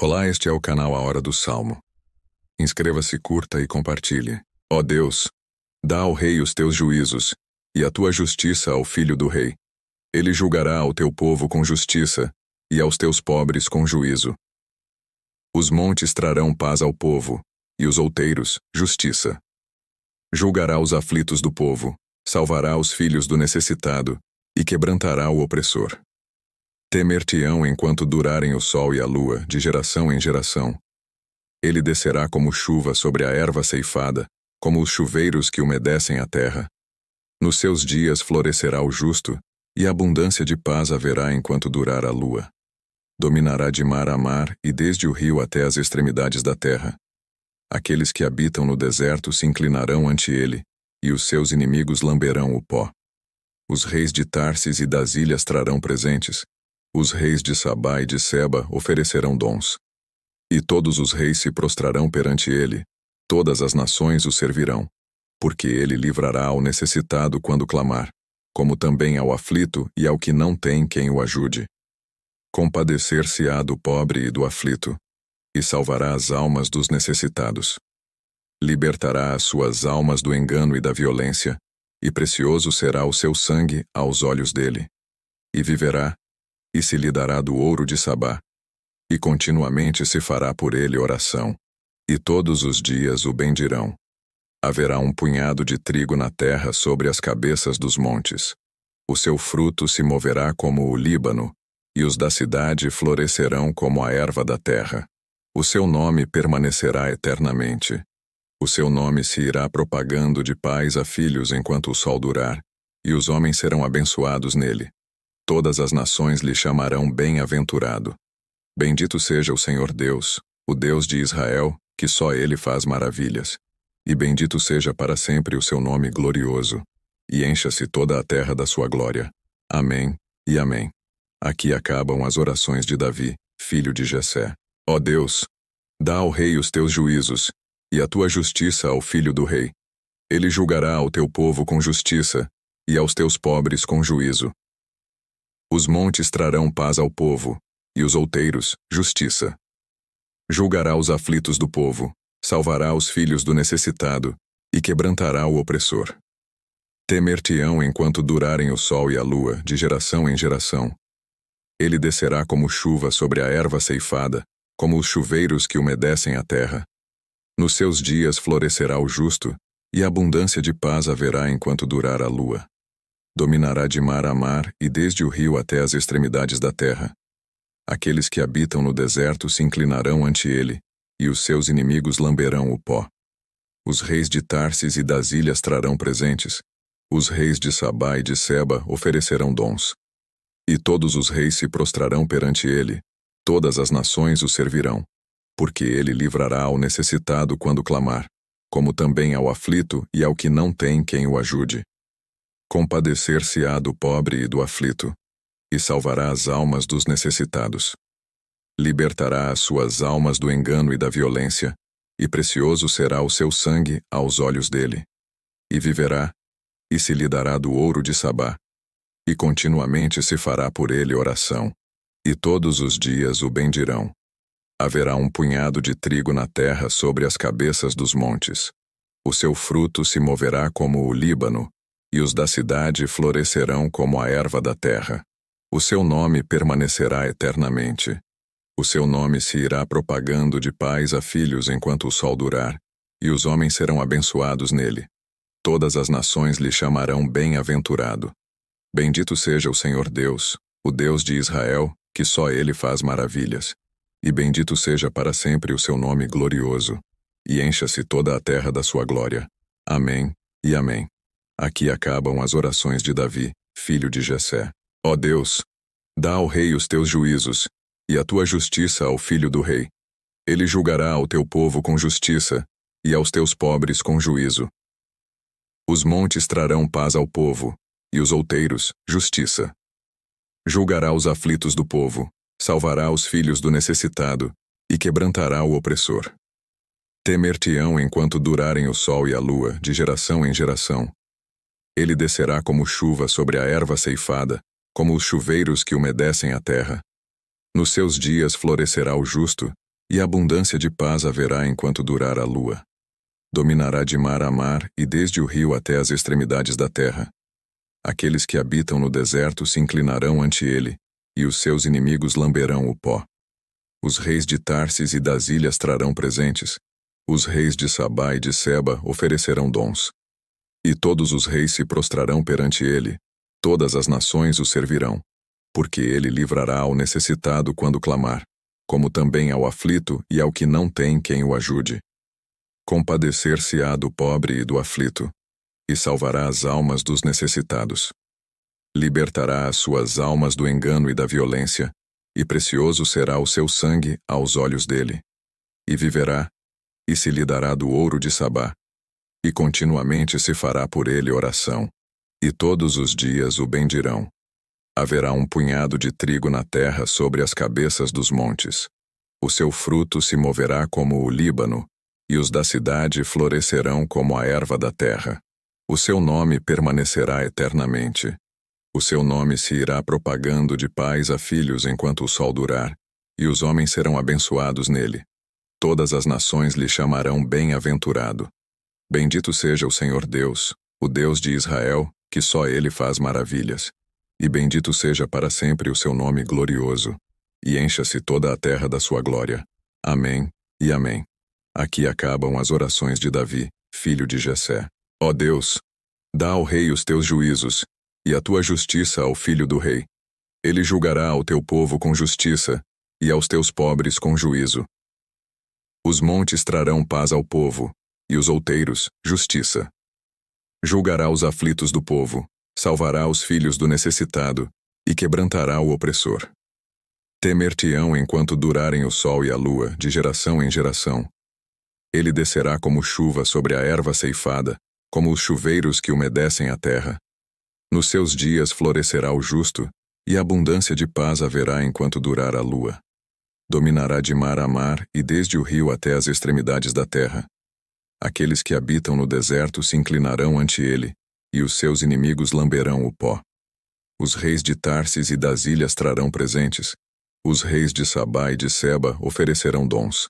Olá, este é o canal A Hora do Salmo. Inscreva-se, curta e compartilhe. Ó Deus, dá ao rei os teus juízos, e a tua justiça ao filho do rei. Ele julgará ao teu povo com justiça, e aos teus pobres com juízo. Os montes trarão paz ao povo, e os outeiros, justiça. Julgará os aflitos do povo, salvará os filhos do necessitado, e quebrantará o opressor. Temer-te-ão enquanto durarem o sol e a lua, de geração em geração. Ele descerá como chuva sobre a erva ceifada, como os chuveiros que umedecem a terra. Nos seus dias florescerá o justo, e abundância de paz haverá enquanto durar a lua. Dominará de mar a mar e desde o rio até as extremidades da terra. Aqueles que habitam no deserto se inclinarão ante ele, e os seus inimigos lamberão o pó. Os reis de Tarsis e das ilhas trarão presentes. Os reis de Sabá e de Seba oferecerão dons. E todos os reis se prostrarão perante ele, todas as nações o servirão, porque ele livrará ao necessitado quando clamar, como também ao aflito e ao que não tem quem o ajude. Compadecer-se-á do pobre e do aflito, e salvará as almas dos necessitados. Libertará as suas almas do engano e da violência, e precioso será o seu sangue aos olhos dele. E viverá, e se lhe dará do ouro de Sabá, e continuamente se fará por ele oração, e todos os dias o bendirão. Haverá um punhado de trigo na terra sobre as cabeças dos montes. O seu fruto se moverá como o Líbano, e os da cidade florescerão como a erva da terra. O seu nome permanecerá eternamente. O seu nome se irá propagando de pais a filhos enquanto o sol durar, e os homens serão abençoados nele. Todas as nações lhe chamarão bem-aventurado. Bendito seja o Senhor Deus, o Deus de Israel, que só ele faz maravilhas. E bendito seja para sempre o seu nome glorioso, e encha-se toda a terra da sua glória. Amém e amém. Aqui acabam as orações de Davi, filho de Jessé. Ó Deus, dá ao rei os teus juízos, e a tua justiça ao filho do rei. Ele julgará ao teu povo com justiça, e aos teus pobres com juízo. Os montes trarão paz ao povo, e os outeiros, justiça. Julgará os aflitos do povo, salvará os filhos do necessitado, e quebrantará o opressor. Temer-te-ão enquanto durarem o sol e a lua, de geração em geração. Ele descerá como chuva sobre a erva ceifada, como os chuveiros que umedecem a terra. Nos seus dias florescerá o justo, e abundância de paz haverá enquanto durar a lua. Dominará de mar a mar e desde o rio até as extremidades da terra. Aqueles que habitam no deserto se inclinarão ante ele, e os seus inimigos lamberão o pó. Os reis de Tarsis e das ilhas trarão presentes. Os reis de Sabá e de Seba oferecerão dons. E todos os reis se prostrarão perante ele, todas as nações o servirão, porque ele livrará ao necessitado quando clamar, como também ao aflito e ao que não tem quem o ajude. Compadecer-se-á do pobre e do aflito, e salvará as almas dos necessitados. Libertará as suas almas do engano e da violência, e precioso será o seu sangue aos olhos dele. E viverá, e se lhe dará do ouro de Sabá, e continuamente se fará por ele oração, e todos os dias o bendirão. Haverá um punhado de trigo na terra sobre as cabeças dos montes. O seu fruto se moverá como o Líbano, e os da cidade florescerão como a erva da terra. O seu nome permanecerá eternamente. O seu nome se irá propagando de pais a filhos enquanto o sol durar, e os homens serão abençoados nele. Todas as nações lhe chamarão bem-aventurado. Bendito seja o Senhor Deus, o Deus de Israel, que só ele faz maravilhas. E bendito seja para sempre o seu nome glorioso, e encha-se toda a terra da sua glória. Amém e amém. Aqui acabam as orações de Davi, filho de Jessé. Ó Deus, dá ao rei os teus juízos, e a tua justiça ao filho do rei. Ele julgará ao teu povo com justiça, e aos teus pobres com juízo. Os montes trarão paz ao povo, e os outeiros, justiça. Julgará os aflitos do povo, salvará os filhos do necessitado, e quebrantará o opressor. Temer-te-ão enquanto durarem o sol e a lua, de geração em geração. Ele descerá como chuva sobre a erva ceifada, como os chuveiros que umedecem a terra. Nos seus dias florescerá o justo, e abundância de paz haverá enquanto durar a lua. Dominará de mar a mar e desde o rio até as extremidades da terra. Aqueles que habitam no deserto se inclinarão ante ele, e os seus inimigos lamberão o pó. Os reis de Tarsis e das ilhas trarão presentes. Os reis de Sabá e de Seba oferecerão dons. E todos os reis se prostrarão perante ele, todas as nações o servirão, porque ele livrará ao necessitado quando clamar, como também ao aflito e ao que não tem quem o ajude. Compadecer-se-á do pobre e do aflito, e salvará as almas dos necessitados. Libertará as suas almas do engano e da violência, e precioso será o seu sangue aos olhos dele. E viverá, e se lhe dará do ouro de Sabá, e continuamente se fará por ele oração, e todos os dias o bendirão. Haverá um punhado de trigo na terra sobre as cabeças dos montes. O seu fruto se moverá como o Líbano, e os da cidade florescerão como a erva da terra. O seu nome permanecerá eternamente. O seu nome se irá propagando de pais a filhos enquanto o sol durar, e os homens serão abençoados nele. Todas as nações lhe chamarão bem-aventurado. Bendito seja o Senhor Deus, o Deus de Israel, que só ele faz maravilhas. E bendito seja para sempre o seu nome glorioso, e encha-se toda a terra da sua glória. Amém e amém. Aqui acabam as orações de Davi, filho de Jessé. Ó Deus, dá ao rei os teus juízos, e a tua justiça ao filho do rei. Ele julgará ao teu povo com justiça, e aos teus pobres com juízo. Os montes trarão paz ao povo, e os outeiros, justiça. Julgará os aflitos do povo, salvará os filhos do necessitado, e quebrantará o opressor. Temer-te-ão enquanto durarem o sol e a lua, de geração em geração. Ele descerá como chuva sobre a erva ceifada, como os chuveiros que umedecem a terra. Nos seus dias florescerá o justo, e abundância de paz haverá enquanto durar a lua. Dominará de mar a mar e desde o rio até as extremidades da terra. Aqueles que habitam no deserto se inclinarão ante ele, e os seus inimigos lamberão o pó. Os reis de Tarsis e das ilhas trarão presentes. Os reis de Sabá e de Seba oferecerão dons.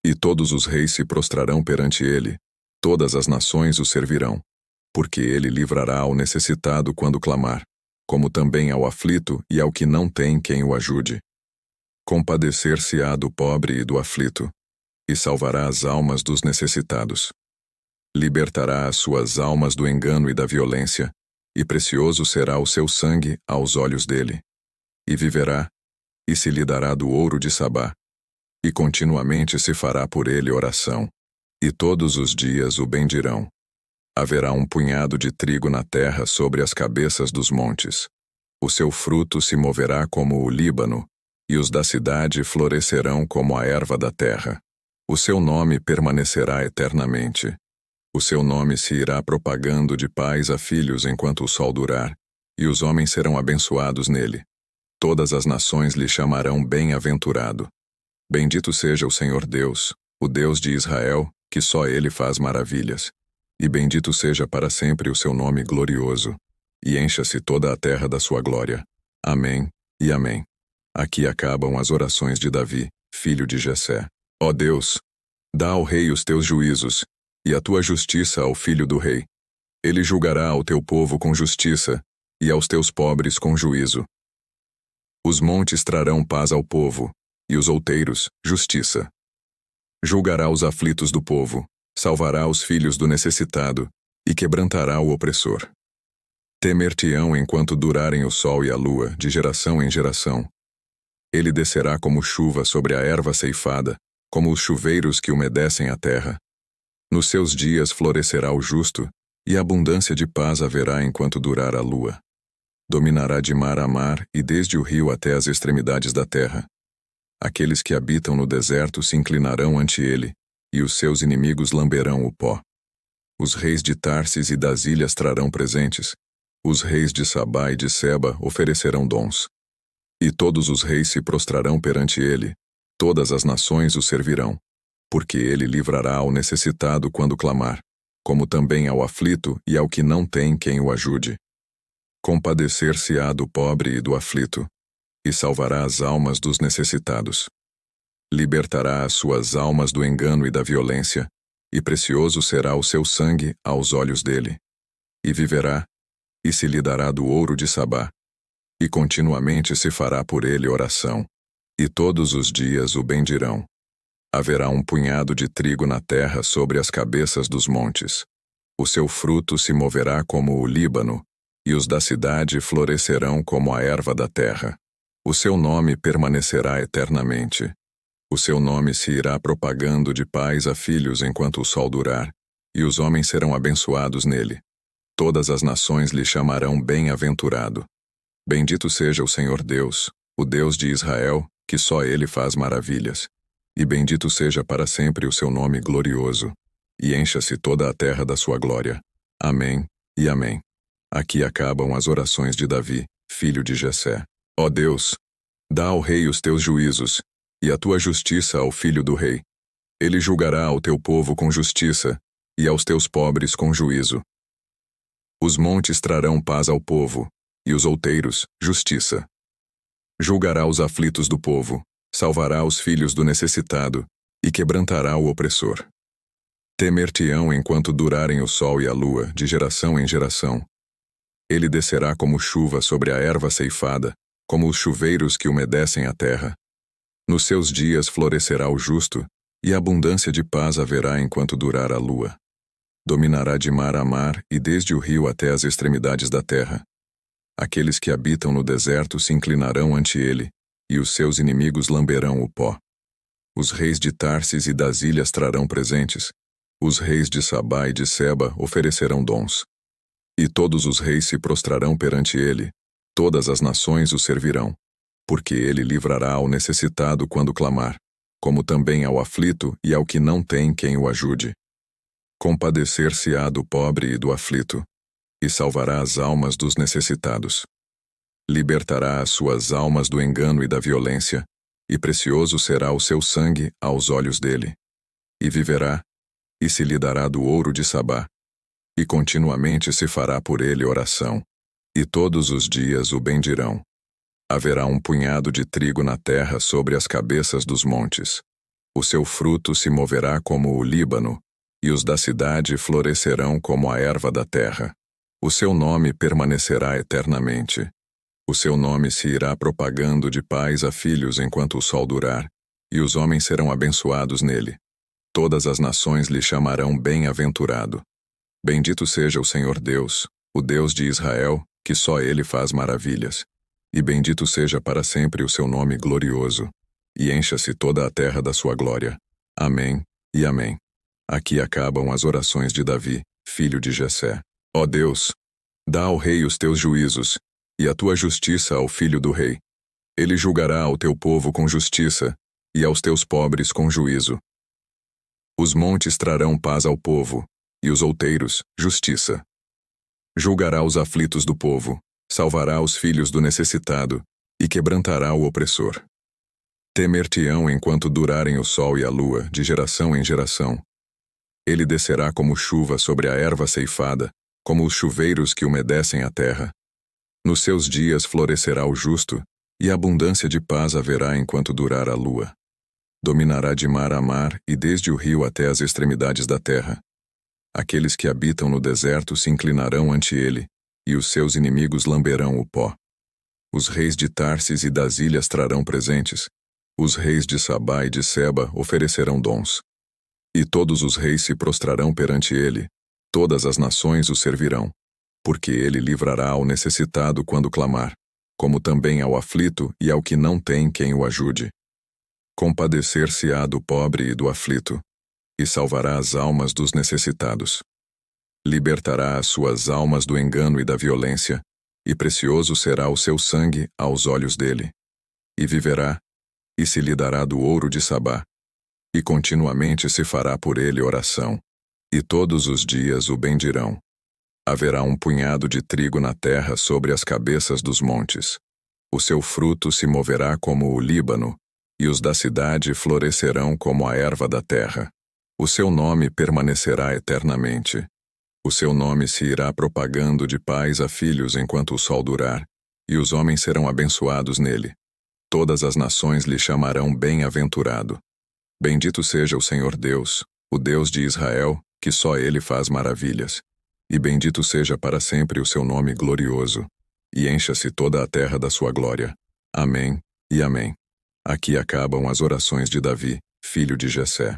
E todos os reis se prostrarão perante ele, todas as nações o servirão, porque ele livrará ao necessitado quando clamar, como também ao aflito e ao que não tem quem o ajude. Compadecer-se-á do pobre e do aflito, e salvará as almas dos necessitados. Libertará as suas almas do engano e da violência, e precioso será o seu sangue aos olhos dele. E viverá, e se lhe dará do ouro de Sabá, e continuamente se fará por ele oração, e todos os dias o bendirão. Haverá um punhado de trigo na terra sobre as cabeças dos montes. O seu fruto se moverá como o Líbano, e os da cidade florescerão como a erva da terra. O seu nome permanecerá eternamente. O seu nome se irá propagando de pais a filhos enquanto o sol durar, e os homens serão abençoados nele. Todas as nações lhe chamarão bem-aventurado. Bendito seja o Senhor Deus, o Deus de Israel, que só ele faz maravilhas. E bendito seja para sempre o seu nome glorioso, e encha-se toda a terra da sua glória. Amém e amém. Aqui acabam as orações de Davi, filho de Jessé. Ó Deus, dá ao rei os teus juízos, e a tua justiça ao filho do rei. Ele julgará ao teu povo com justiça, e aos teus pobres com juízo. Os montes trarão paz ao povo, e os outeiros, justiça. Julgará os aflitos do povo, salvará os filhos do necessitado, e quebrantará o opressor. Temer-te-ão enquanto durarem o sol e a lua, de geração em geração. Ele descerá como chuva sobre a erva ceifada, como os chuveiros que umedecem a terra. Nos seus dias florescerá o justo, e abundância de paz haverá enquanto durar a lua. Dominará de mar a mar e desde o rio até as extremidades da terra. Aqueles que habitam no deserto se inclinarão ante ele, e os seus inimigos lamberão o pó. Os reis de Tarsis e das ilhas trarão presentes. Os reis de Sabá e de Seba oferecerão dons. E todos os reis se prostrarão perante ele, todas as nações o servirão, porque ele livrará ao necessitado quando clamar, como também ao aflito e ao que não tem quem o ajude. Compadecer-se-á do pobre e do aflito, e salvará as almas dos necessitados. Libertará as suas almas do engano e da violência, e precioso será o seu sangue aos olhos dele. E viverá, e se lhe dará do ouro de Sabá, e continuamente se fará por ele oração, e todos os dias o bendirão. Haverá um punhado de trigo na terra sobre as cabeças dos montes. O seu fruto se moverá como o Líbano, e os da cidade florescerão como a erva da terra. O seu nome permanecerá eternamente. O seu nome se irá propagando de pais a filhos enquanto o sol durar, e os homens serão abençoados nele. Todas as nações lhe chamarão bem-aventurado. Bendito seja o Senhor Deus, o Deus de Israel, que só ele faz maravilhas. E bendito seja para sempre o seu nome glorioso, e encha-se toda a terra da sua glória. Amém e amém. Aqui acabam as orações de Davi, filho de Jessé. Ó Deus, dá ao rei os teus juízos, e a tua justiça ao filho do rei. Ele julgará ao teu povo com justiça, e aos teus pobres com juízo. Os montes trarão paz ao povo, e os outeiros, justiça. Julgará os aflitos do povo, salvará os filhos do necessitado, e quebrantará o opressor. Temer-te-ão enquanto durarem o sol e a lua, de geração em geração. Ele descerá como chuva sobre a erva ceifada, como os chuveiros que umedecem a terra. Nos seus dias florescerá o justo, e abundância de paz haverá enquanto durar a lua. Dominará de mar a mar e desde o rio até as extremidades da terra. Aqueles que habitam no deserto se inclinarão ante ele, e os seus inimigos lamberão o pó. Os reis de Tarsis e das ilhas trarão presentes. Os reis de Sabá e de Seba oferecerão dons. E todos os reis se prostrarão perante ele, todas as nações o servirão, porque ele livrará ao necessitado quando clamar, como também ao aflito e ao que não tem quem o ajude. Compadecer-se-á do pobre e do aflito, e salvará as almas dos necessitados. Libertará as suas almas do engano e da violência, e precioso será o seu sangue aos olhos dele. E viverá, e se lhe dará do ouro de Sabá, e continuamente se fará por ele oração, e todos os dias o bendirão. Haverá um punhado de trigo na terra sobre as cabeças dos montes. O seu fruto se moverá como o Líbano, e os da cidade florescerão como a erva da terra. O seu nome permanecerá eternamente. O seu nome se irá propagando de pais a filhos enquanto o sol durar, e os homens serão abençoados nele. Todas as nações lhe chamarão bem-aventurado. Bendito seja o Senhor Deus, o Deus de Israel, que só ele faz maravilhas. E bendito seja para sempre o seu nome glorioso, e encha-se toda a terra da sua glória. Amém e amém. Aqui acabam as orações de Davi, filho de Jessé. Ó Deus, dá ao rei os teus juízos, e a tua justiça ao filho do rei. Ele julgará ao teu povo com justiça, e aos teus pobres com juízo. Os montes trarão paz ao povo, e os outeiros, justiça. Julgará os aflitos do povo, salvará os filhos do necessitado, e quebrantará o opressor. Temer-te-ão enquanto durarem o sol e a lua, de geração em geração. Ele descerá como chuva sobre a erva ceifada, como os chuveiros que umedecem a terra. Nos seus dias florescerá o justo, e abundância de paz haverá enquanto durar a lua. Dominará de mar a mar e desde o rio até as extremidades da terra. Aqueles que habitam no deserto se inclinarão ante ele, e os seus inimigos lamberão o pó. Os reis de Tarsis e das ilhas trarão presentes. Os reis de Sabá e de Seba oferecerão dons. E todos os reis se prostrarão perante ele, todas as nações o servirão, porque ele livrará ao necessitado quando clamar, como também ao aflito e ao que não tem quem o ajude. Compadecer-se-á do pobre e do aflito, e salvará as almas dos necessitados. Libertará as suas almas do engano e da violência, e precioso será o seu sangue aos olhos dele. E viverá, e se lhe dará do ouro de Sabá, e continuamente se fará por ele oração, e todos os dias o bendirão. Haverá um punhado de trigo na terra sobre as cabeças dos montes. O seu fruto se moverá como o Líbano, e os da cidade florescerão como a erva da terra. O seu nome permanecerá eternamente. O seu nome se irá propagando de pais a filhos enquanto o sol durar, e os homens serão abençoados nele. Todas as nações lhe chamarão bem-aventurado. Bendito seja o Senhor Deus, o Deus de Israel, que só Ele faz maravilhas. E bendito seja para sempre o seu nome glorioso. E encha-se toda a terra da sua glória. Amém e amém. Aqui acabam as orações de Davi, filho de Jessé.